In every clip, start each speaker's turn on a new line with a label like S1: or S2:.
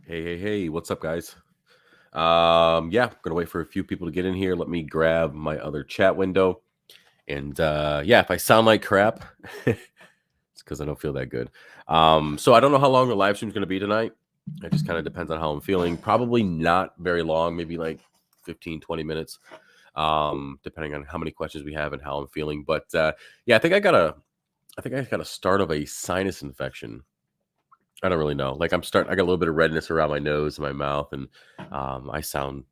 S1: Hey, what's up, guys? Yeah, gonna wait for a few people to get in here. Let me grab my other chat window. And yeah, if I sound like crap, it's because I don't feel that good. So I don't know how long the live stream's gonna be tonight. It just kind of depends on how I'm feeling. Probably not very long, maybe like 15, 20 minutes. Depending on how many questions we have and how I'm feeling. But yeah, I think I got a start of a sinus infection. I don't really know. Like I got a little bit of redness around my nose and my mouth, and I sound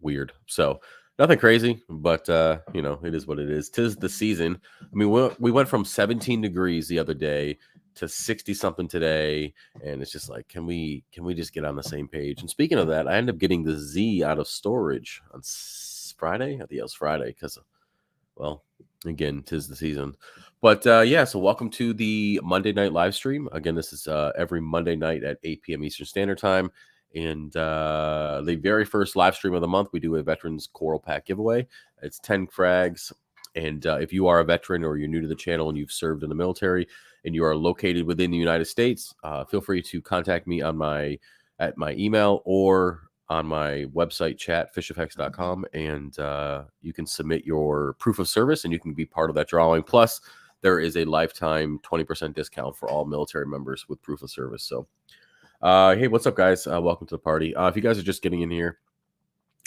S1: weird. So nothing crazy, but it is what it is. Tis the season. I mean, we went from 17 degrees the other day to 60 something today, and it's just like, can we just get on the same page? And speaking of that, I ended up getting the Z out of storage on Friday. I think it was Friday because, well, again, tis the season. But yeah, so welcome to the Monday night live stream. Again, this is every Monday night at 8 p.m. Eastern Standard Time. And the very first live stream of the month, we do a Veterans Coral Pack giveaway. It's 10 frags. And if you are a veteran or you're new to the channel and you've served in the military and you are located within the United States, feel free to contact me at my email or on my website chat, fisheffects.com, and you can submit your proof of service and you can be part of that drawing. Plus, there is a lifetime 20% discount for all military members with proof of service. So, hey, what's up, guys? Welcome to the party. If you guys are just getting in here,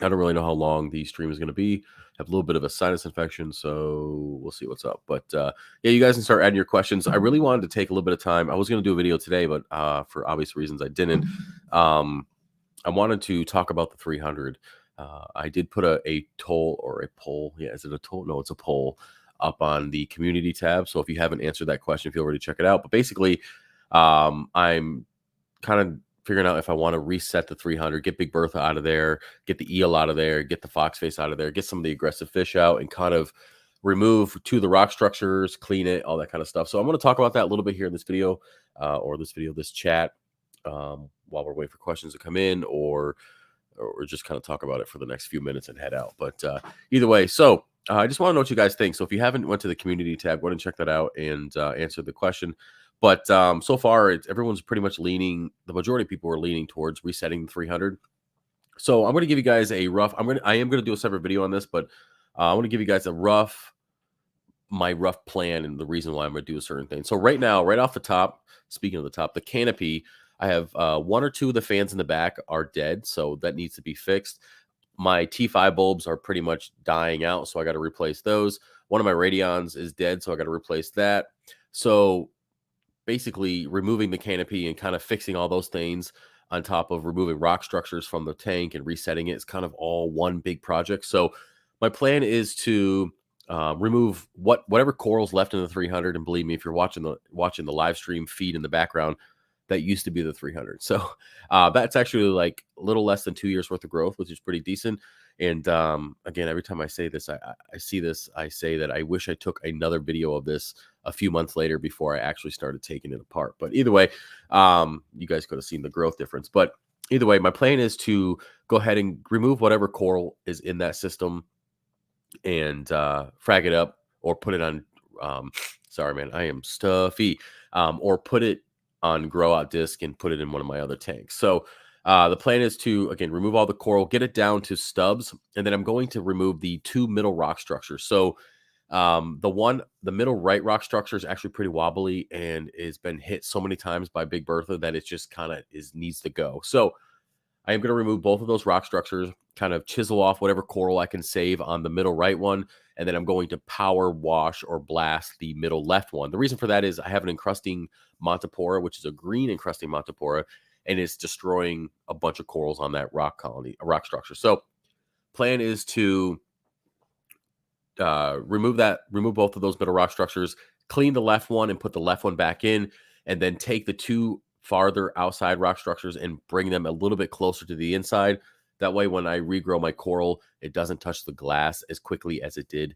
S1: I don't really know how long the stream is going to be. I have a little bit of a sinus infection, so we'll see what's up. But yeah, you guys can start adding your questions. I really wanted to take a little bit of time. I was going to do a video today, but for obvious reasons, I didn't. I wanted to talk about the 300. I did put a toll or a poll. Yeah, is it a toll? No, it's a poll up on the community tab. So if you haven't answered that question, feel free to check it out. But basically, I'm kind of figuring out if I want to reset the 300, get Big Bertha out of there, get the eel out of there, get the foxface out of there, get some of the aggressive fish out, and kind of remove the rock structures, clean it, all that kind of stuff. So I'm going to talk about that a little bit here in this video, this chat, while we're waiting for questions to come in, or just kind of talk about it for the next few minutes and head out. But either way, so I just want to know what you guys think. So if you haven't went to the community tab, go ahead and check that out and answer the question. But so far, everyone's pretty much leaning. The majority of people are leaning towards resetting the 300. So I'm going to give you guys a rough. I am going to do a separate video on this, but I want to give you guys my rough plan and the reason why I'm going to do a certain thing. So right now, right off the top, speaking of the top, the canopy, I have one or two of the fans in the back are dead, so that needs to be fixed. My T5 bulbs are pretty much dying out, so I got to replace those. One of my radions is dead, so I got to replace that. So basically removing the canopy and kind of fixing all those things on top of removing rock structures from the tank and resetting it is kind of all one big project. So my plan is to remove whatever corals left in the 300. And believe me, if you're watching the live stream feed in the background, that used to be the 300. So that's actually like a little less than 2 years worth of growth, which is pretty decent. And again, every time I say this, I see this, I say that I wish I took another video of this a few months later before I actually started taking it apart. But either way, you guys could have seen the growth difference. But either way, my plan is to go ahead and remove whatever coral is in that system and frag it up or put it on. Sorry, man, I am stuffy. Or put it on grow out disc and put it in one of my other tanks. So the plan is to, again, remove all the coral, get it down to stubs, and then I'm going to remove the two middle rock structures. So the middle right rock structure is actually pretty wobbly and has been hit so many times by Big Bertha that it just kind of needs to go. So I am going to remove both of those rock structures, kind of chisel off whatever coral I can save on the middle right one, and then I'm going to power wash or blast the middle left one. The reason for that is I have an encrusting Montipora, which is a green encrusting Montipora, and it's destroying a bunch of corals on that rock structure. So plan is to remove both of those middle rock structures, clean the left one and put the left one back in, and then take the two farther outside rock structures and bring them a little bit closer to the inside. That way, when I regrow my coral, it doesn't touch the glass as quickly as it did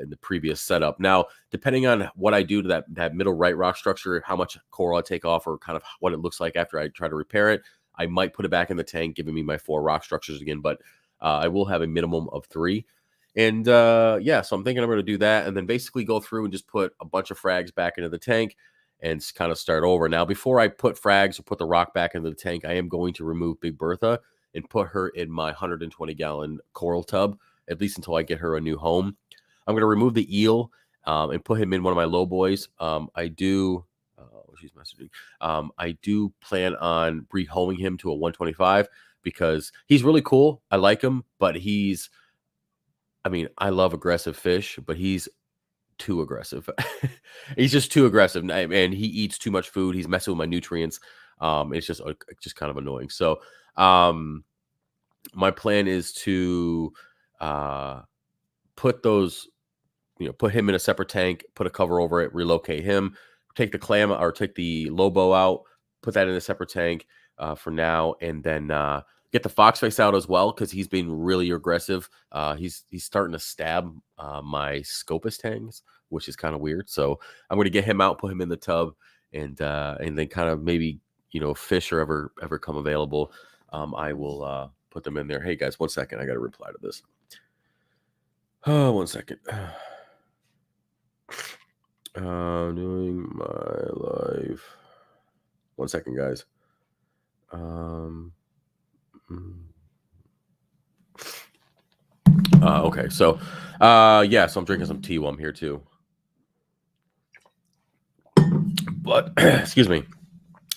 S1: in the previous setup. Now, depending on what I do to that middle right rock structure, how much coral I take off, or kind of what it looks like after I try to repair it, I might put it back in the tank, giving me my 4 rock structures again. But I will have a minimum of 3. And yeah, so I'm thinking I'm going to do that and then basically go through and just put a bunch of frags back into the tank and kind of start over. Now, before I put frags or put the rock back into the tank, I am going to remove Big Bertha and put her in my 120-gallon coral tub, at least until I get her a new home. I'm going to remove the eel and put him in one of my low boys. I do. She's messaging. I do plan on rehoming him to a 125 because he's really cool. I like him, but I love aggressive fish, but he's too aggressive. He's just too aggressive, and he eats too much food. He's messing with my nutrients. It's just kind of annoying. So, my plan is to put those, put him in a separate tank, put a cover over it, relocate him, take the lobo out, put that in a separate tank for now, and then get the foxface out as well because he's been really aggressive. He's starting to stab my Scopus tanks, which is kind of weird. So I'm going to get him out, put him in the tub, and then kind of maybe fish are ever come available. I will put them in there. Hey guys, 1 second. I got to reply to this. Oh, 1 second. Doing my life. 1 second, guys. Okay, so yeah, so I'm drinking some tea while I'm here too. But excuse me,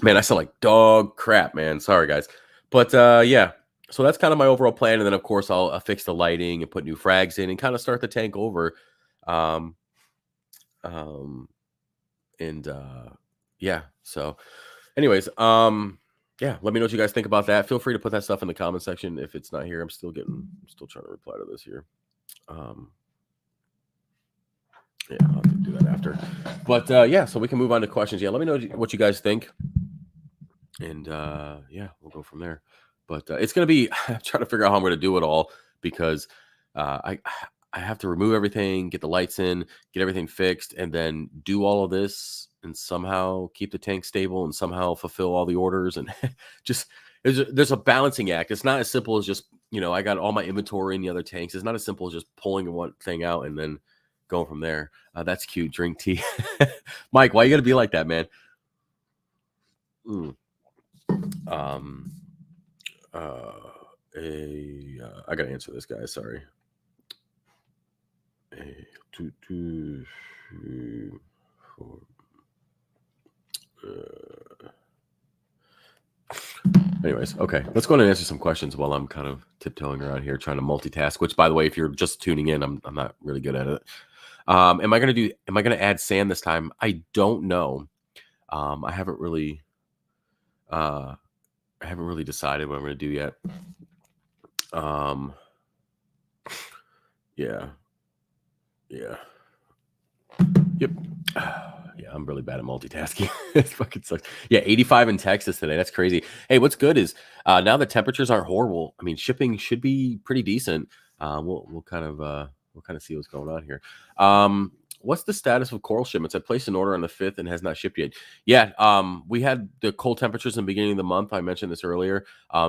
S1: man, I sound like dog crap, man. Sorry, guys. But yeah, so that's kind of my overall plan, and then of course I'll fix the lighting and put new frags in and kind of start the tank over. And yeah, so anyways, yeah, let me know what you guys think about that. Feel free to put that stuff in the comment section if it's not here. I'm still trying to reply to this here. Yeah, I'll have to do that after. But yeah, so we can move on to questions. Yeah, let me know what you guys think, and yeah, we'll go from there. But it's gonna be I'm trying to figure out how I'm gonna do it all because I have to remove everything, get the lights in, get everything fixed, and then do all of this and somehow keep the tank stable and somehow fulfill all the orders. And just there's a balancing act. It's not as simple as just, I got all my inventory in the other tanks. It's not as simple as just pulling one thing out and then going from there. That's cute. Drink tea. Mike, why you gotta be like that, man? I gotta answer this guy. Sorry. Anyways, okay, let's go ahead and answer some questions while I'm kind of tiptoeing around here trying to multitask, which by the way, if you're just tuning in, I'm not really good at it. Am I gonna add sand this time? I don't know. I haven't really decided what I'm gonna do yet. Yeah. Yep. Yeah, I'm really bad at multitasking. It fucking sucks. Yeah, 85 in Texas today. That's crazy. Hey, what's good is now the temperatures aren't horrible. I mean, shipping should be pretty decent. We'll kind of see what's going on here. What's the status of coral shipments? I placed an order on the 5th and has not shipped yet. Yeah, we had the cold temperatures in the beginning of the month. I mentioned this earlier.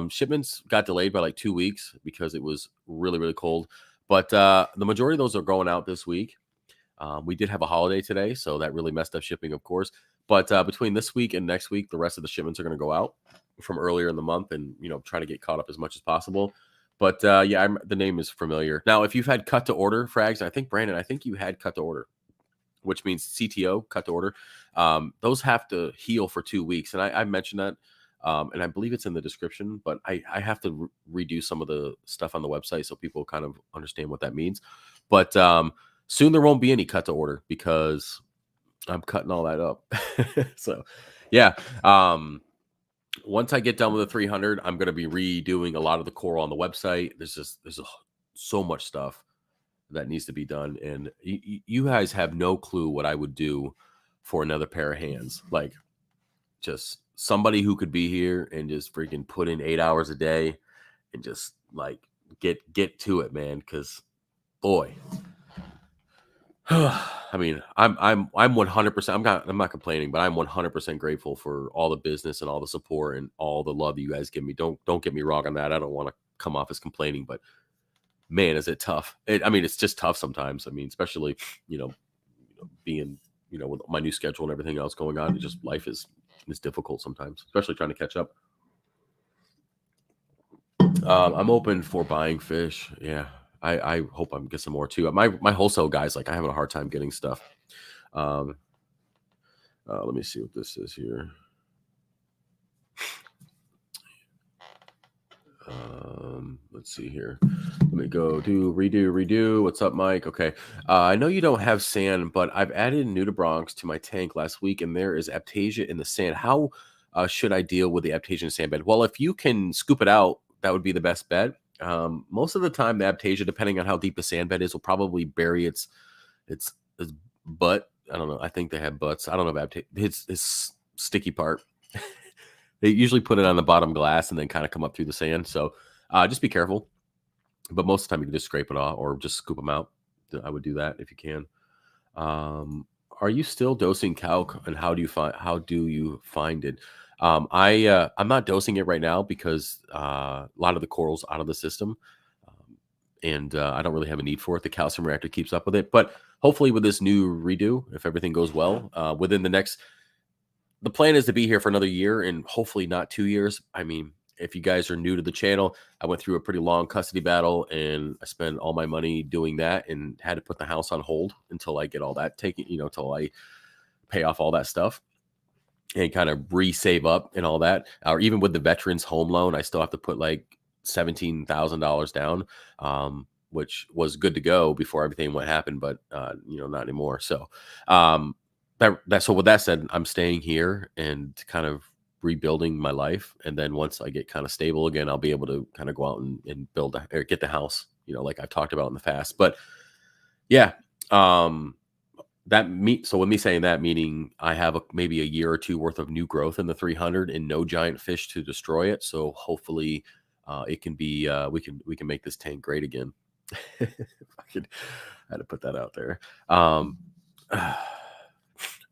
S1: Shipments got delayed by like 2 weeks because it was really, really cold. But the majority of those are going out this week. We did have a holiday today, so that really messed up shipping, of course. But between this week and next week, the rest of the shipments are going to go out from earlier in the month and, trying to get caught up as much as possible. But yeah, the name is familiar. Now, if you've had cut to order frags, I think, Brandon, you had cut to order, which means CTO, cut to order. Those have to heal for 2 weeks. And I mentioned that, and I believe it's in the description, but I have to redo some of the stuff on the website so people kind of understand what that means. But soon there won't be any cut to order because I'm cutting all that up. So yeah. Once I get done with the 300, I'm going to be redoing a lot of the coral on the website. There's so much stuff that needs to be done. And you guys have no clue what I would do for another pair of hands. Like just somebody who could be here and just freaking put in 8 hours a day and just like get to it, man. Cause boy, I mean, I'm 100%. I'm not complaining, but I'm 100% grateful for all the business and all the support and all the love you guys give me. Don't get me wrong on that. I don't want to come off as complaining, but man, is it tough. It's just tough sometimes. I mean, especially, being with my new schedule and everything else going on, life is difficult sometimes, especially trying to catch up. I'm open for buying fish. Yeah, I hope I'm get some more too. My wholesale guys, like, I having a hard time getting stuff. Um, let me see what this is here. Let's see here. Let me go do redo. What's up, Mike? Okay. I know you don't have sand, but I've added nudibranchs to my tank last week, and there is aptasia in the sand. How should I deal with the aptasia in sand bed? Well, if you can scoop it out, that would be the best bet. Most of the time, the aptasia, depending on how deep the sand bed is, will probably bury its butt. I don't know. I think they have butts. I don't know about his sticky part. They usually put it on the bottom glass and then kind of come up through the sand. So just be careful. But most of the time, you can just scrape it off or just scoop them out. I would do that if you can. Are you still dosing calc, and how do you find it? I'm not dosing it right now because a lot of the coral's out of the system, and I don't really have a need for it. The calcium reactor keeps up with it, but hopefully with this new redo, if everything goes well, within the plan is to be here for another year and hopefully not 2 years. I mean, if you guys are new to the channel, I went through a pretty long custody battle and I spent all my money doing that and had to put the house on hold until I get all that taken, till I pay off all that stuff and kind of re-save up and all that. Or even with the veterans home loan, I still have to put like $17,000 down, which was good to go before everything what happened, but not anymore. So so with that said, I'm staying here and kind of rebuilding my life. And then once I get kind of stable again, I'll be able to kind of go out and build or get the house, like I've talked about in the past. But yeah, so with me saying that, meaning I have maybe a year or two worth of new growth in the 300 and no giant fish to destroy it. So hopefully it can be, we can make this tank great again. I had to put that out there.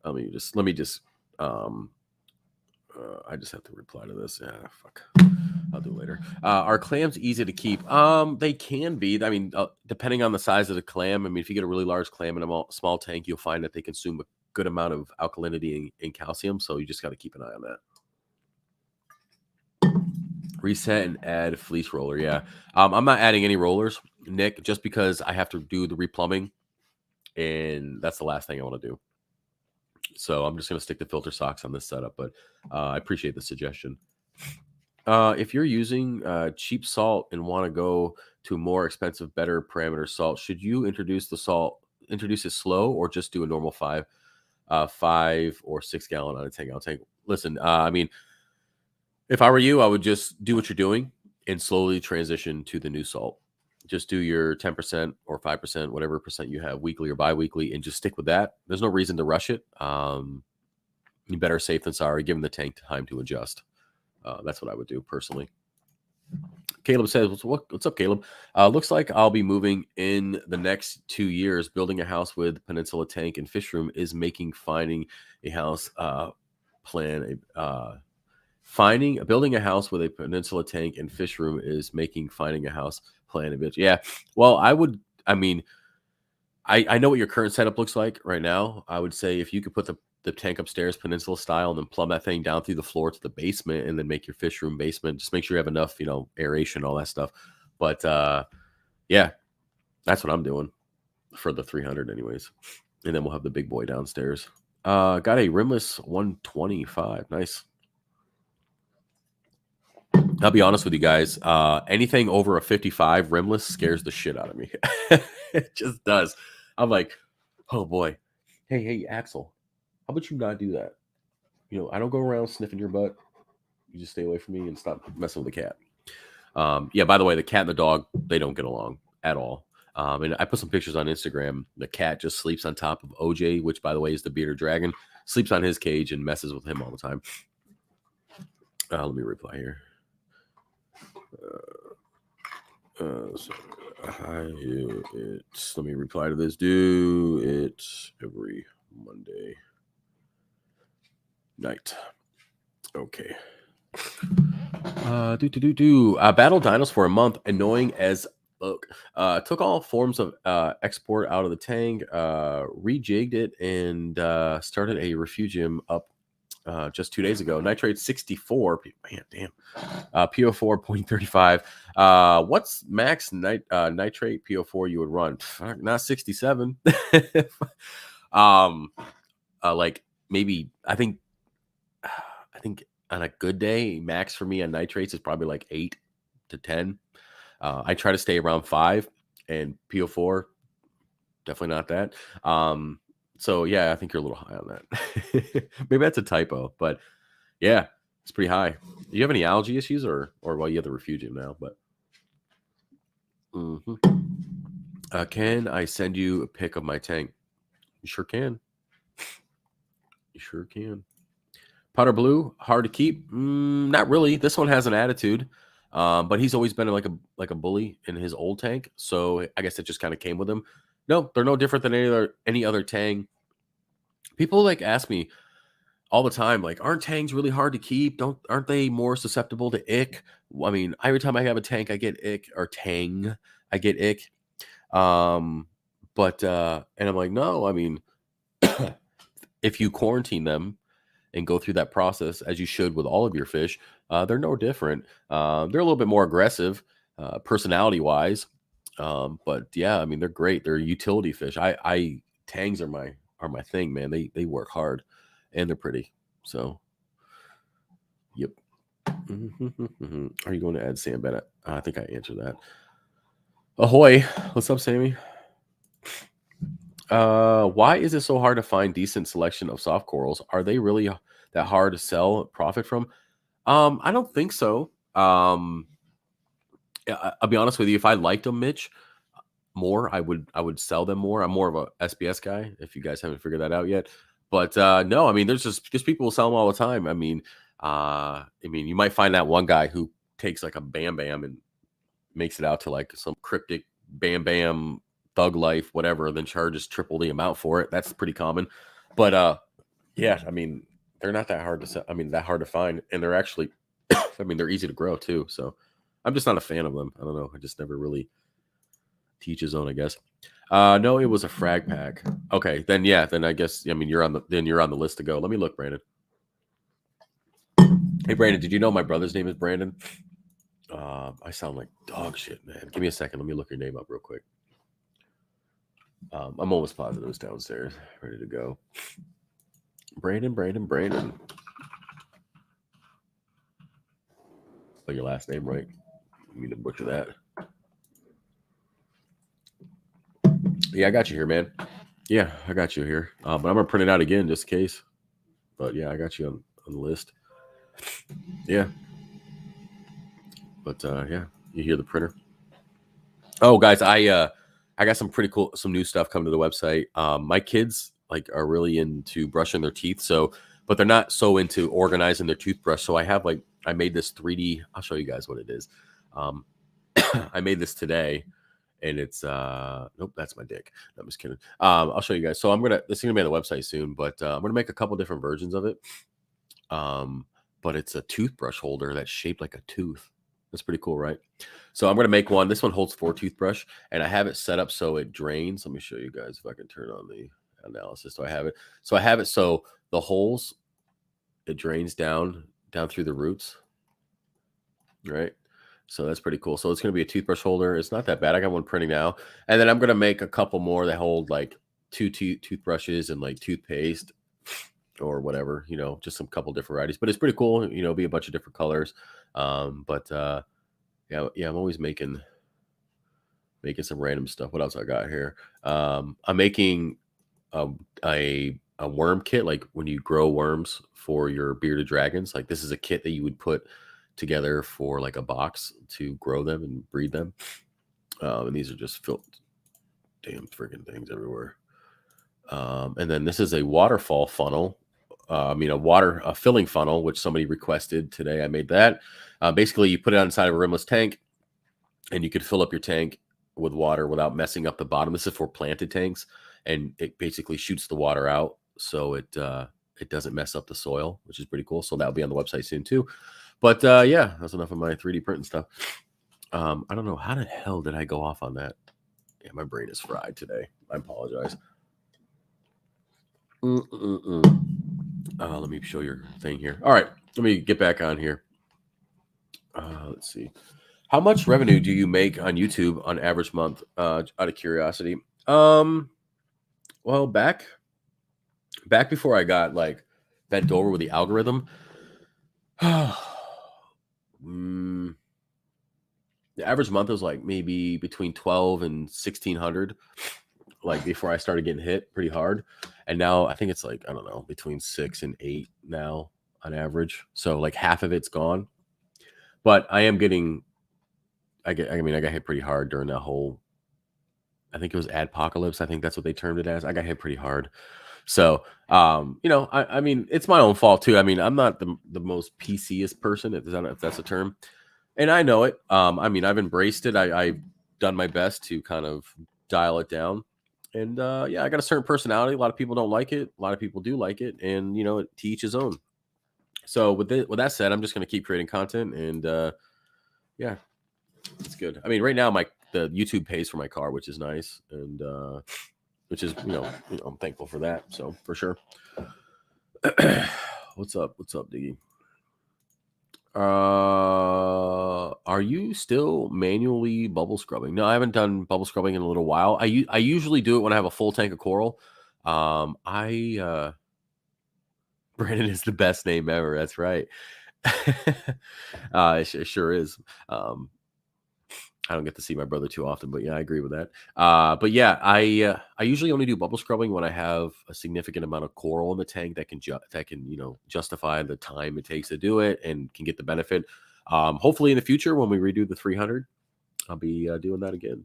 S1: Let me just I just have to reply to this. Yeah, fuck. I'll do it later. Are clams easy to keep? They can be. I mean, depending on the size of the clam. I mean, if you get a really large clam in a small tank, you'll find that they consume a good amount of alkalinity and calcium. So you just got to keep an eye on that. Reset and add fleece roller. Yeah. I'm not adding any rollers, Nick, just because I have to do the replumbing, and that's the last thing I want to do. So I'm just going to stick to filter socks on this setup, but I appreciate the suggestion. If you're using cheap salt and want to go to more expensive, better parameter salt, should you introduce it slow, or just do a normal 5 or 6 gallon on a 10-gallon tank? Listen, I mean, if I were you, I would just do what you're doing and slowly transition to the new salt. Just do your 10% or 5%, whatever percent you have, weekly or bi-weekly, and just stick with that. There's no reason to rush it. You better safe than sorry. Give them the tank time to adjust. That's what I would do personally. Caleb says, what's up, Caleb? Looks like I'll be moving in the next 2 years. Building a house with peninsula tank and fish room is making finding a house plan. Building a house with a peninsula tank and fish room is making finding a house plan a bitch. Yeah. Well, I know what your current setup looks like right now. I would say if you could put the tank upstairs peninsula style and then plumb that thing down through the floor to the basement and then make your fish room basement, just make sure you have enough, aeration, all that stuff. But yeah, that's what I'm doing for the 300 anyways. And then we'll have the big boy downstairs. Got a rimless 125. Nice. I'll be honest with you guys. Anything over a 55 rimless scares the shit out of me. It just does. I'm like, oh boy. Hey, Axel, how about you not do that? I don't go around sniffing your butt. You just stay away from me and stop messing with the cat. Yeah, by the way, the cat and the dog, they don't get along at all. And I put some pictures on Instagram. The cat just sleeps on top of OJ, which, by the way, is the bearded dragon. Sleeps on his cage and messes with him all the time. Let me reply here. Let me reply to this. Do it every Monday night. Okay. Battle dinos for a month. Annoying as Look, took all forms of export out of the tank, rejigged it, and started a refugium up just 2 days ago. Nitrate 64. Man, damn. PO4 0.35. What's max nitrate PO4 you would run? Not 67. um, like maybe I think on a good day, max for me on nitrates is probably like 8 to 10. I try to stay around 5, and PO4 definitely not that. So yeah, I think you're a little high on that. Maybe that's a typo, but yeah, it's pretty high. Do you have any allergy issues, or well, you have the refugium now, but mhm. Can I send you a pic of my tank? You sure can. You sure can. Powder blue, hard to keep. Not really. This one has an attitude, but he's always been like a bully in his old tank. So I guess it just kind of came with him. No, they're no different than any other tang. People like ask me all the time, like, aren't tangs really hard to keep? Aren't they more susceptible to ick? I mean, every time I have a tank, I get ick or tang. I get ick. Um, but and I'm like, no, I mean, if you quarantine them and go through that process as you should with all of your fish, they're no different. They're a little bit more aggressive, personality wise, but yeah, I mean they're great. They're utility fish. I tangs are my thing, man. They work hard and they're pretty. So, yep. Are you going to add Sam Bennett? I think I answered that. Ahoy! What's up, Sammy? Why is it so hard to find decent selection of soft corals? Are they really that hard to sell profit from? I don't think so. I'll be honest with you. If I liked them, Mitch, more, I would sell them more. I'm more of a SBS guy. If you guys haven't figured that out yet, but no, I mean, there's just people who sell them all the time. I mean, you might find that one guy who takes like a Bam Bam and makes it out to like some cryptic Bam Bam thug life, whatever, then charges triple the amount for it. That's pretty common. But yeah, I mean, they're not that hard to sell. I mean, that hard to find, and they're actually, I mean, they're easy to grow too. So I'm just not a fan of them. I don't know. I just never really teach his own, I guess. No, it was a frag pack. Okay, then yeah, then I guess I mean you're on the list to go. Let me look, Brandon. Hey, Brandon, did you know my brother's name is Brandon? I sound like dog shit, man. Give me a second. Let me look your name up real quick. I'm almost positive it's downstairs, ready to go. Brandon. Spell your last name right. You need to butcher that. Yeah, I got you here, man. Yeah, I got you here. But I'm gonna print it out again just in case. But yeah, I got you on the list. Yeah. But yeah, you hear the printer. Oh, guys, I got some new stuff coming to the website. My kids like are really into brushing their teeth, but they're not so into organizing their toothbrush. So I made this 3D. I'll show you guys what it is. I made this today, and it's nope, that's my dick. No, I'm just kidding. I'll show you guys. So this is gonna be on the website soon, but I'm gonna make a couple different versions of it. But it's a toothbrush holder that's shaped like a tooth. That's pretty cool, right? So I'm going to make one. This one holds 4 toothbrush, and I have it set up so it drains. Let me show you guys if I can turn on the analysis. So I have it so the holes, it drains down through the roots, right? So that's pretty cool. So it's going to be a toothbrush holder. It's not that bad. I got one printing now, and then I'm going to make a couple more that hold like 2 toothbrushes and like toothpaste or whatever, just some couple different varieties, but it's pretty cool, be a bunch of different colors. But yeah, I'm always making some random stuff. What else I got here? I'm making a worm kit, like when you grow worms for your bearded dragons. Like this is a kit that you would put together for like a box to grow them and breed them. And these are just filled damn freaking things everywhere. And then this is a waterfall funnel. A filling funnel, which somebody requested today. I made that. Basically, you put it inside of a rimless tank, and you could fill up your tank with water without messing up the bottom. This is for planted tanks, and it basically shoots the water out, so it doesn't mess up the soil, which is pretty cool. So that'll be on the website soon too. But yeah, that's enough of my 3D printing stuff. I don't know how the hell did I go off on that. Yeah, my brain is fried today. I apologize. Let me show your thing here. All right, let me get back on here. Let's see. How much revenue do you make on YouTube on average month? Out of curiosity. Well, back before I got like bent over with the algorithm, mm, the average month was like maybe between 12 and 1600. Like before I started getting hit pretty hard, and now I think it's like I don't know between 6 and 8 now on average. So like half of it's gone, but I am getting. I got hit pretty hard during that whole. I think it was adpocalypse. I think that's what they termed it as. I got hit pretty hard. So, I mean, it's my own fault too. I mean, I'm not the most PCest person, if that's a term, and I know it. I mean, I've embraced it. I've done my best to kind of dial it down, and yeah, I got a certain personality. A lot of people don't like it. A lot of people do like it, and to each his own. So with that said, I'm just going to keep creating content, and yeah, it's good. I mean, right now the YouTube pays for my car, which is nice, and which is I'm thankful for that. So for sure. What's up, Diggy? Are you still manually bubble scrubbing? No, I haven't done bubble scrubbing in a little while. I usually do it when I have a full tank of coral. Brandon is the best name ever. That's right. It sure is. I don't get to see my brother too often, but yeah, I agree with that. But yeah, I usually only do bubble scrubbing when I have a significant amount of coral in the tank that can justify the time it takes to do it and can get the benefit. Hopefully in the future when we redo the 300, I'll be doing that again.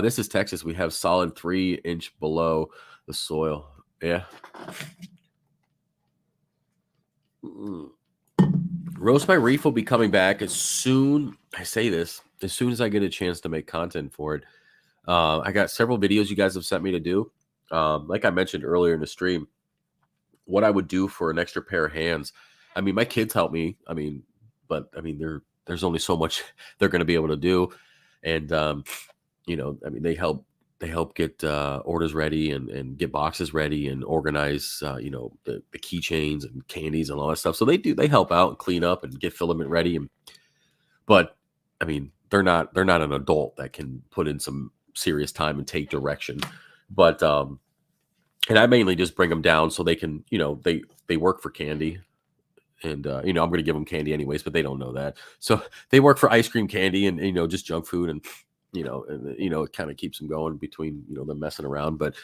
S1: This is Texas. We have solid 3-inch below the soil. Yeah. Roast My Reef will be coming back as soon. I say this as soon as I get a chance to make content for it. I got several videos you guys have sent me to do. Like I mentioned earlier in the stream, what I would do for an extra pair of hands. I mean, my kids help me. I mean, but I mean, there's only so much they're going to be able to do, and I mean, they help get orders ready and get boxes ready and organize the keychains and candies and all that stuff. So they help out and clean up and get filament ready. But I mean, they're not an adult that can put in some serious time and take direction. But and I mainly just bring them down so they can they work for candy. And I'm going to give them candy anyways, but they don't know that. So they work for ice cream, candy, and just junk food, and it kind of keeps them going between them messing around. But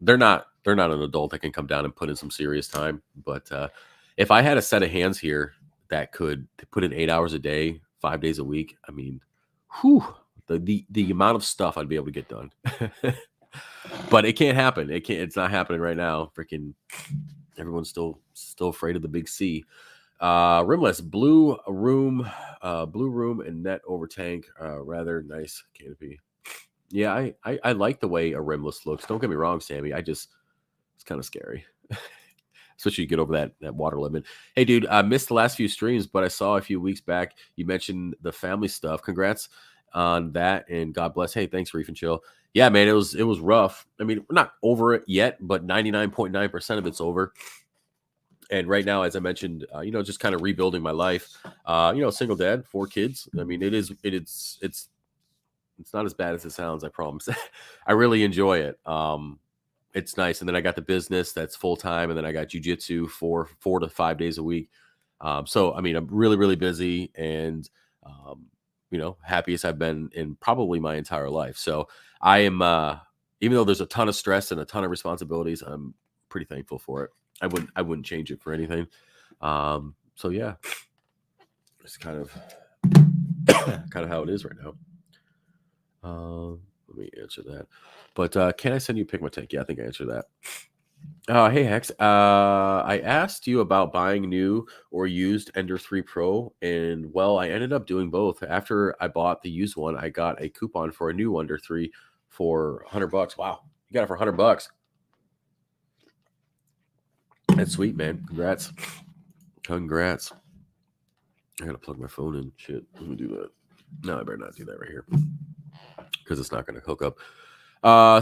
S1: they're not an adult that can come down and put in some serious time. But if I had a set of hands here that could put in 8 hours a day, 5 days a week, I mean, whew, the amount of stuff I'd be able to get done. But it can't happen. It's not happening right now. Freaking everyone's still afraid of the big C. Rimless blue room and net over tank. Rather nice canopy. Yeah, I like the way a rimless looks. Don't get me wrong, Sammy. It's kind of scary. Especially you get over that water limit. Hey, dude, I missed the last few streams, but I saw a few weeks back you mentioned the family stuff. Congrats on that, and God bless. Hey, thanks, Reef and Chill. Yeah, man, it was rough. I mean, we're not over it yet, but 99.9% of it's over. And right now, as I mentioned, just kind of rebuilding my life. Single dad, 4 kids. I mean, it's not as bad as it sounds. I promise. I really enjoy it. It's nice. And then I got the business that's full time, and then I got jujitsu 4 to 5 days a week. So I mean, I'm really, really busy, and happiest I've been in probably my entire life. So I am, even though there's a ton of stress and a ton of responsibilities, I'm pretty thankful for it. I wouldn't change it for anything. So yeah, it's kind of how it is right now. Let me answer that. But can I send you a pick my tank? Yeah, I think I answered that. Hey Hex, I asked you about buying new or used Ender 3 Pro, and well, I ended up doing both. After I bought the used one, I got a coupon for a new Ender 3 for $100. Wow, you got it for $100. That's sweet, man. Congrats. I gotta plug my phone in. Shit, let me do that. No, I better not do that right here because it's not gonna hook up.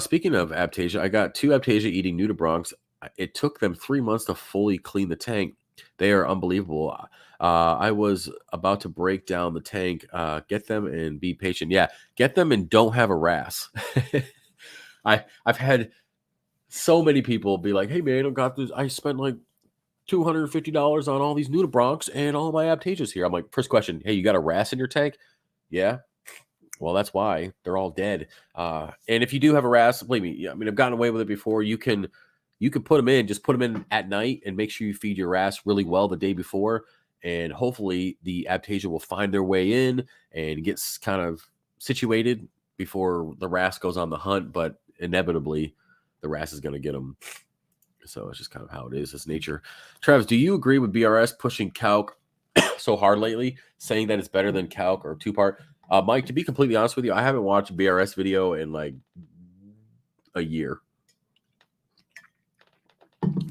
S1: Speaking of Aptasia, I got 2 Aptasia eating nudibranchs. It took them 3 months to fully clean the tank. They are unbelievable. I was about to break down the tank. Get them and be patient. Yeah, get them and don't have a RAS. I've had so many people be like, "Hey man, I got this. I spent like $250 on all these nudibranchs and all my Aptasias here." I'm like, first question, hey, you got a RAS in your tank? Yeah. Well, that's why they're all dead. And if you do have a RAS, believe me, yeah, I mean, I've gotten away with it before. You can put them in, just put them in at night and make sure you feed your RAS really well the day before. And hopefully the Aptasia will find their way in and gets kind of situated before the RAS goes on the hunt. But inevitably, the RAS is going to get them. So it's just kind of how it is. It's nature. Travis, do you agree with BRS pushing calc so hard lately, saying that it's better than calc or 2-part? Mike, to be completely honest with you, I haven't watched a BRS video in like a year.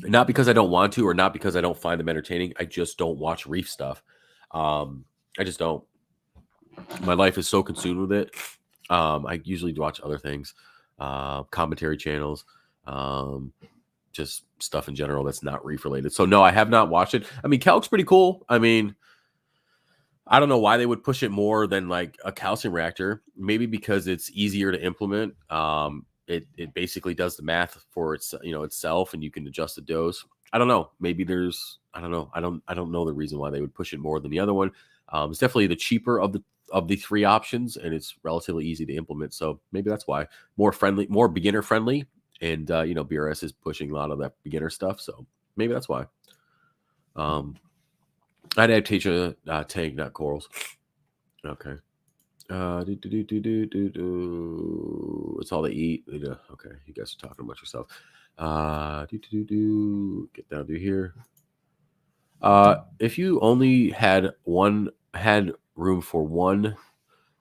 S1: Not because I don't want to, or not because I don't find them entertaining. I just don't watch reef stuff. I just don't. My life is so consumed with it. I usually watch other things, commentary channels, just stuff in general that's not reef related. So no, I have not watched it. I mean, calc's pretty cool. I mean, I don't know why they would push it more than like a calcium reactor. Maybe because it's easier to implement. It basically does the math for its itself, and you can adjust the dose. I don't know. Maybe there's I don't know. I don't know the reason why they would push it more than the other one. It's definitely the cheaper of the 3 options, and it's relatively easy to implement. So maybe that's why more friendly, more beginner friendly, and BRS is pushing a lot of that beginner stuff. So maybe that's why. I'd Aptasia tank, not corals. Okay. It's all they eat. Okay, you guys are talking about yourself. Get down to here. If you only had room for one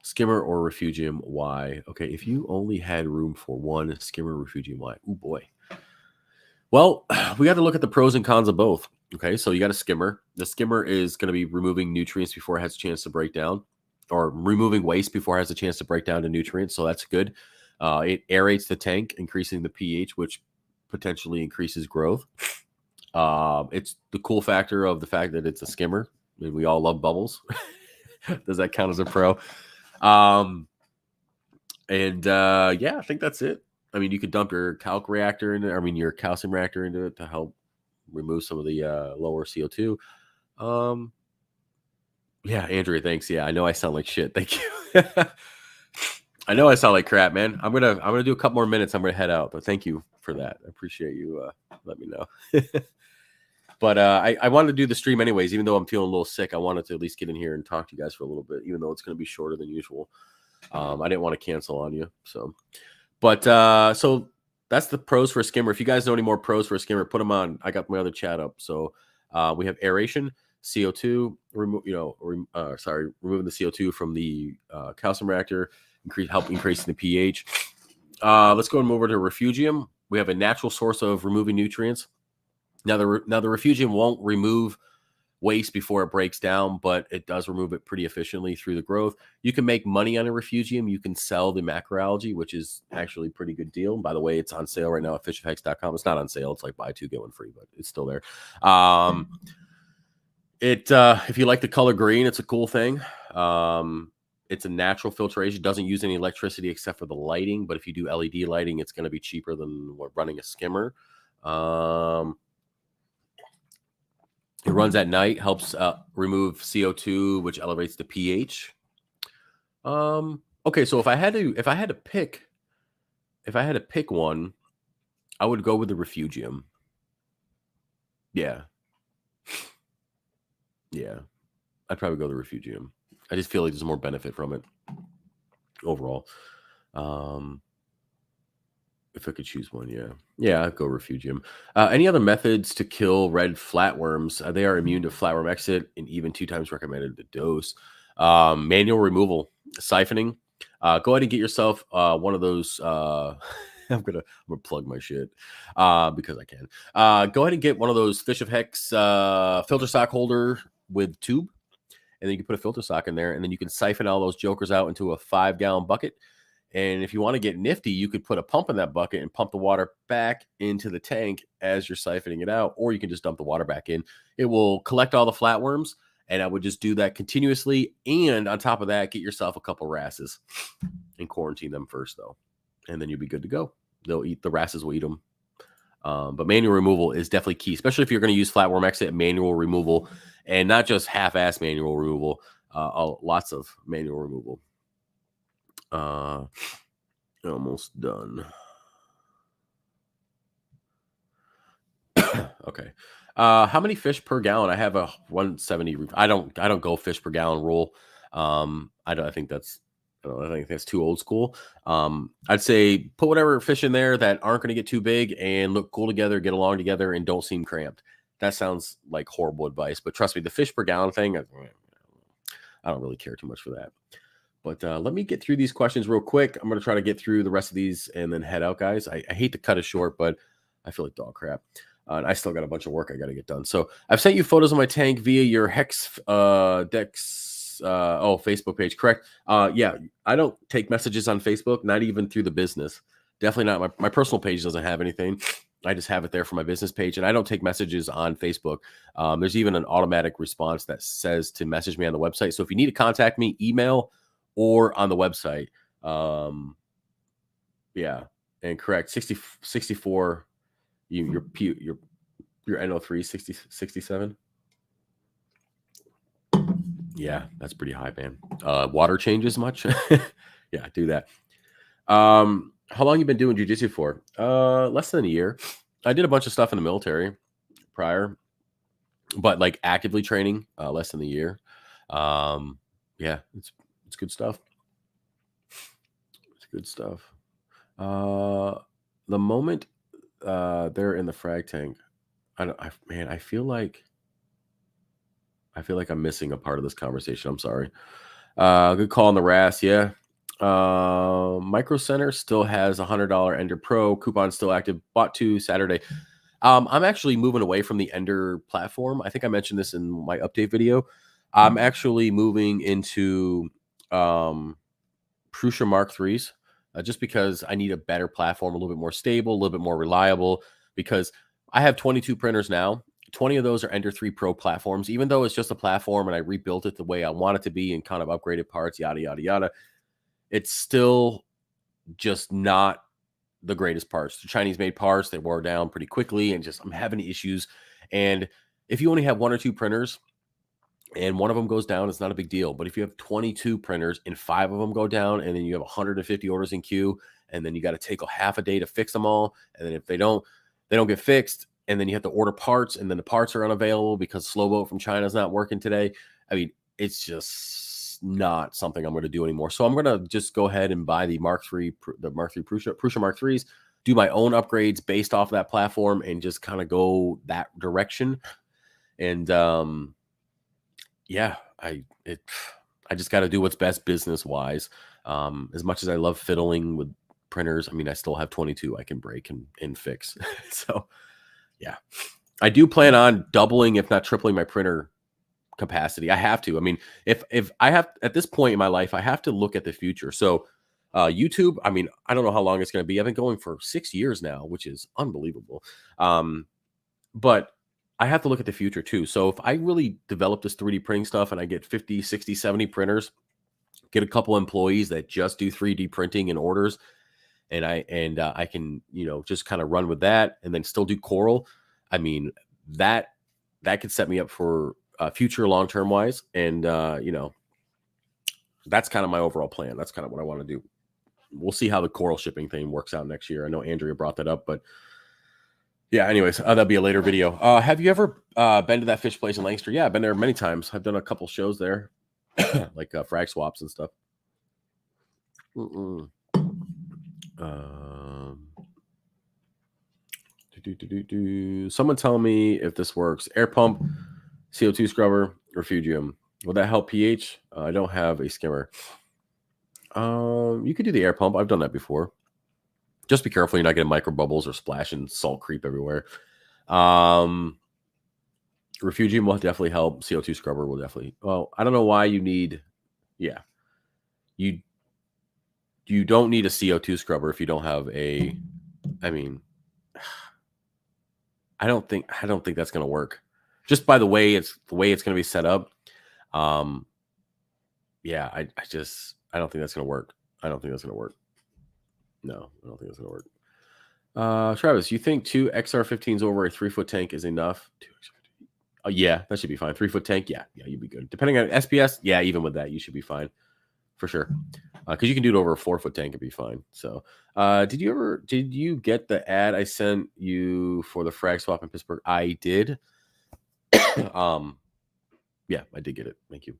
S1: skimmer or refugium, why? Okay, if you only had room for one skimmer or refugium, why? Oh boy. Well, we got to look at the pros and cons of both. Okay, so you got a skimmer. The skimmer is going to be removing nutrients before it has a chance to break down, or removing waste before it has a chance to break down to nutrients. So that's good. It aerates the tank, increasing the pH, which potentially increases growth. It's the cool factor of the fact that it's a skimmer. I mean, we all love bubbles. Does that count as a pro? Yeah, I think that's it. I mean, you could dump your calc reactor into, your calcium reactor into it to help remove some of the lower CO2. Yeah, Andrea, thanks. Yeah, I know I sound like shit. Thank you. I know I sound like crap, man. I'm gonna do a couple more minutes. I'm gonna head out, but thank you for that. I appreciate you let me know. But I wanted to do the stream anyways, even though I'm feeling a little sick. I wanted to at least get in here and talk to you guys for a little bit, even though it's going to be shorter than usual. I didn't want to cancel on you. So that's the pros for a skimmer. If you guys know any more pros for a skimmer, put them on. I got my other chat up. So we have aeration, CO2, removing the CO2 from the calcium reactor, help increasing the pH. Let's go and move over to refugium. We have a natural source of removing nutrients. Now the refugium won't remove waste before it breaks down, but it does remove it pretty efficiently through the growth. You can make money on a refugium. You can sell the macroalgae, which is actually a pretty good deal. By the way, it's on sale right now at fishofhex.com. It's not on sale. It's like buy 2, get 1 free, but it's still there. If you like the color green, it's a cool thing. It's a natural filtration. It doesn't use any electricity except for the lighting, but if you do LED lighting, it's going to be cheaper than running a skimmer. It runs at night, helps remove CO2, which elevates the pH. Okay, so if I had to pick one, I would go with the refugium. Yeah. I'd probably go the refugium. I just feel like there's more benefit from it overall. If I could choose one, I'd go refugium. Any other methods to kill red flatworms? They are immune to flatworm exit and even 2 times recommended the dose. Manual removal, siphoning. Go ahead and get yourself one of those. I'm gonna plug my shit because I can. Go ahead and get one of those Fish of Hex filter sock holder with tube, and then you can put a filter sock in there, and then you can siphon all those jokers out into a 5-gallon bucket. And if you want to get nifty, you could put a pump in that bucket and pump the water back into the tank as you're siphoning it out, or you can just dump the water back in. It will collect all the flatworms, and I would just do that continuously. And on top of that, get yourself a couple wrasses and quarantine them first, though, and then you'll be good to go. They'll eat the wrasses, will eat them. But manual removal is definitely key, especially if you're going to use flatworm exit. Manual removal, and not just half-ass manual removal. Lots of manual removal. Almost done. Okay. How many fish per gallon? I have a 170. I don't go fish per gallon rule. I think that's too old school. I'd say put whatever fish in there that aren't going to get too big and look cool together, get along together, and don't seem cramped. That sounds like horrible advice, but trust me, the fish per gallon thing, I don't really care too much for that. But let me get through these questions real quick. I'm going to try to get through the rest of these and then head out, guys. I hate to cut it short, but I feel like dog crap. And I still got a bunch of work I got to get done. So I've sent you photos of my tank via your Hex Dex Facebook page, correct? Yeah, I don't take messages on Facebook, not even through the business. Definitely not. My personal page doesn't have anything. I just have it there for my business page, and I don't take messages on Facebook. There's even an automatic response that says to message me on the website. So if you need to contact me, email or on the website. Yeah, and correct. 64. Your NO3 67. Yeah, that's pretty high, man. Water changes much? Yeah, do that. How long you been doing jiu-jitsu for? Less than a year. I did a bunch of stuff in the military prior, but like actively training, less than a year. Yeah, it's good stuff. It's good stuff. The moment they're in the frag tank, I feel like I'm missing a part of this conversation. I'm sorry. Good call on the RAS. Yeah. Micro Center still has $100 Ender Pro coupon still active. Bought 2 Saturday. I'm actually moving away from the Ender platform. I think I mentioned this in my update video. I'm actually moving into Prusa Mark IIIs just because I need a better platform, a little bit more stable, a little bit more reliable, because I have 22 printers now. 20 of those are Ender 3 Pro platforms. Even though it's just a platform and I rebuilt it the way I want it to be and kind of upgraded parts, yada, yada, yada, it's still just not the greatest parts. The Chinese made parts, they wore down pretty quickly, and just I'm having issues. And if you only have 1 or 2 printers and one of them goes down, it's not a big deal. But if you have 22 printers and 5 of them go down, and then you have 150 orders in queue, and then you got to take a half a day to fix them all, and then if they don't get fixed, and then you have to order parts, and then the parts are unavailable because Slowboat from China is not working today. I mean, it's just not something I'm going to do anymore. So I'm going to just go ahead and buy the Mark III Prusa Mark IIIs, do my own upgrades based off of that platform, and just kind of go that direction. And yeah, I just got to do what's best business wise. As much as I love fiddling with printers, I mean, I still have 22 I can break and fix. So yeah, I do plan on doubling, if not tripling, my printer capacity. I have to. I mean, if I have, at this point in my life, I have to look at the future. So YouTube, I mean, I don't know how long it's going to be. I've been going for 6 years now, which is unbelievable. But I have to look at the future too. So if I really develop this 3D printing stuff and I get 50, 60, 70 printers, get a couple employees that just do 3D printing and orders, and I can, just kind of run with that and then still do Coral. I mean, that could set me up for future long-term wise. And, that's kind of my overall plan. That's kind of what I want to do. We'll see how the Coral shipping thing works out next year. I know Andrea brought that up, but yeah, anyways, that'll be a later video. Have you ever been to that fish place in Lancaster? Yeah, I've been there many times. I've done a couple shows there, like frag swaps and stuff. Someone tell me if this works. Air pump, CO2 scrubber, refugium. Will that help pH? I don't have a skimmer. You could do the air pump. I've done that before. Just be careful you're not getting micro bubbles or splashing salt creep everywhere. Refugium will definitely help. CO2 scrubber will definitely. Well, I don't know why you need. Yeah, you don't need a CO2 scrubber if you don't have a. I mean, I don't think that's going to work. Just by the way it's going to be set up. Yeah, I don't think that's going to work. I don't think that's going to work. No, I don't think that's going to work. Travis, you think 2 XR15s over a 3-foot tank is enough? Yeah, that should be fine. 3-foot tank, yeah, you'd be good. Depending on SPS, yeah, even with that, you should be fine for sure. Because you can do it over a 4-foot tank and be fine. So, did you get the ad I sent you for the frag swap in Pittsburgh? I did. Yeah, I did get it. Thank you.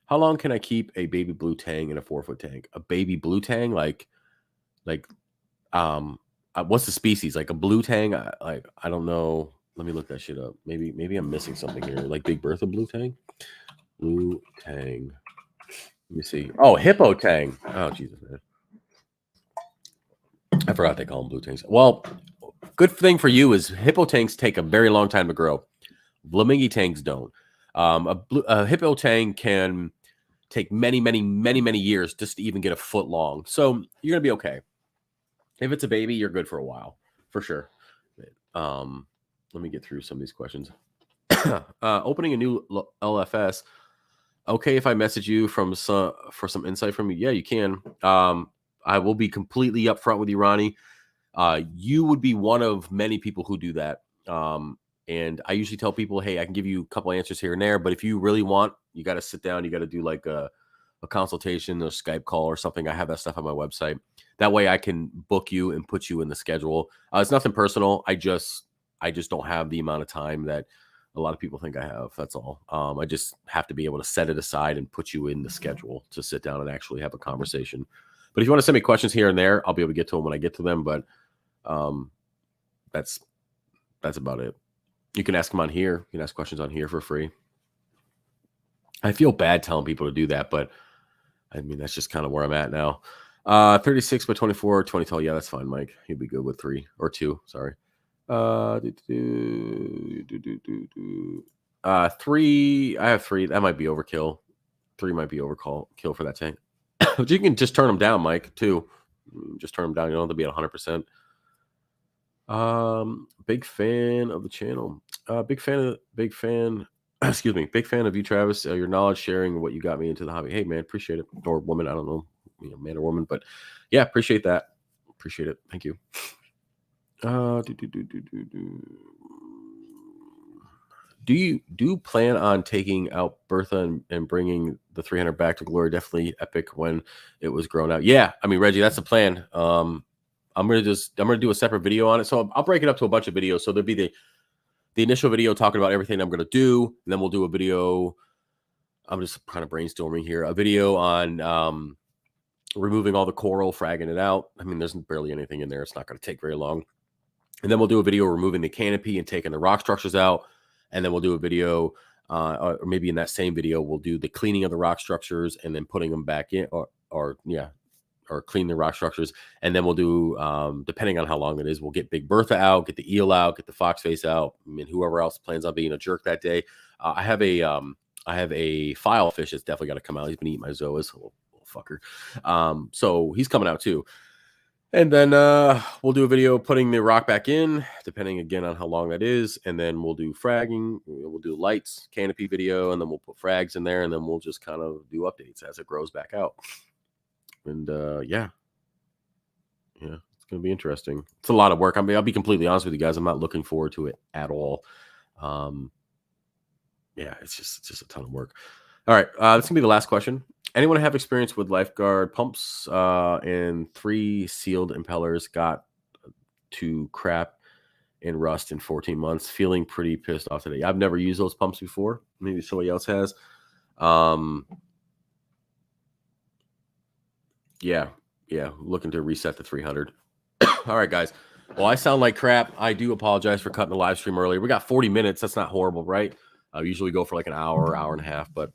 S1: How long can I keep a baby blue tang in a 4-foot tank? A baby blue tang, like, what's the species? Like a blue tang? I don't know. Let me look that shit up. Maybe I'm missing something here. Like Big Bertha blue tang? Blue tang. Let me see. Oh, hippo tang. Oh, Jesus, man. I forgot they call them blue tangs. Well, good thing for you is hippo tangs take a very long time to grow. Flamingo tangs don't. A hippo tang can take many years just to even get a foot long. So you're going to be okay. If it's a baby, you're good for a while, for sure. Let me get through some of these questions. Opening a new LFS. Okay, if I message you for some insight from you, yeah, you can. I will be completely upfront with you, Ronnie. You would be one of many people who do that. And I usually tell people, hey, I can give you a couple answers here and there, but if you really want, you got to sit down. You got to do like a consultation, a Skype call or something. I have that stuff on my website. That way I can book you and put you in the schedule. It's nothing personal. I just don't have the amount of time that a lot of people think I have. That's all. I just have to be able to set it aside and put you in the schedule to sit down and actually have a conversation. But if you want to send me questions here and there, I'll be able to get to them when I get to them. But that's about it. You can ask them on here. You can ask questions on here for free. I feel bad telling people to do that, but I mean, that's just kind of where I'm at now. 36 by 24, 20 tall. Yeah, that's fine, Mike. You'll be good with 3 or 2. Sorry. 3. I have 3. That might be overkill. 3 might be overkill for that tank. But you can just turn them down, Mike, too. Just turn them down. You don't have to be at 100%. Big fan of the channel. Big fan. Excuse me. Big fan of you, Travis. Your knowledge sharing, what you got me into the hobby. Hey, man, appreciate it. Or woman, I don't know, man or woman, but yeah, appreciate that. Appreciate it. Thank you. Do you plan on taking out Bertha and bringing the 300 back to glory? Definitely epic when it was grown out. Yeah, I mean, Reggie, that's the plan. I'm gonna do a separate video on it. So I'll break it up to a bunch of videos. So there'll be the initial video talking about everything I'm gonna do, and then we'll do a video. I'm just kind of brainstorming here. A video on removing all the coral, fragging it out. I mean, there's barely anything in there. It's not going to take very long. And then we'll do a video removing the canopy and taking the rock structures out. And then we'll do a video, or maybe in that same video, we'll do the cleaning of the rock structures and then putting them back in, or clean the rock structures. And then we'll do, depending on how long it is, we'll get Big Bertha out, get the eel out, get the fox face out. I mean, whoever else plans on being a jerk that day. I have a file fish that's definitely got to come out. He's been eating my zoas, little fucker. So he's coming out too. And then we'll do a video putting the rock back in, depending again on how long that is. And then we'll do fragging. We'll do lights, canopy video, and then we'll put frags in there. And then we'll just kind of do updates as it grows back out. And yeah, it's going to be interesting. It's a lot of work. I mean, I'll be completely honest with you guys. I'm not looking forward to it at all. Yeah, it's just a ton of work. All right, this is going to be the last question. Anyone have experience with lifeguard pumps and 3 sealed impellers got to crap and rust in 14 months? Feeling pretty pissed off today. I've never used those pumps before. Maybe somebody else has. Yeah, looking to reset the 300. All right, guys. Well, I sound like crap. I do apologize for cutting the live stream earlier. We got 40 minutes. That's not horrible, right? I usually go for like an hour and a half, but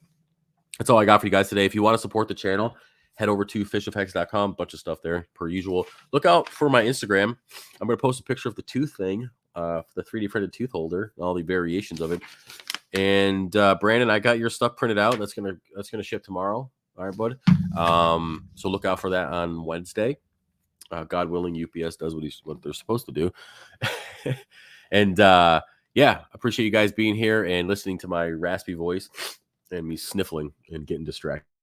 S1: that's all I got for you guys today. If you want to support the channel, head over to fishofhex.com. Bunch of stuff there, per usual. Look out for my Instagram. I'm going to post a picture of the tooth thing for the 3D printed tooth holder, all the variations of it. And Brandon, I got your stuff printed out. That's gonna ship tomorrow. All right, bud. So look out for that on Wednesday. God willing, UPS does what they're supposed to do. And yeah, appreciate you guys being here and listening to my raspy voice and me sniffling and getting distracted.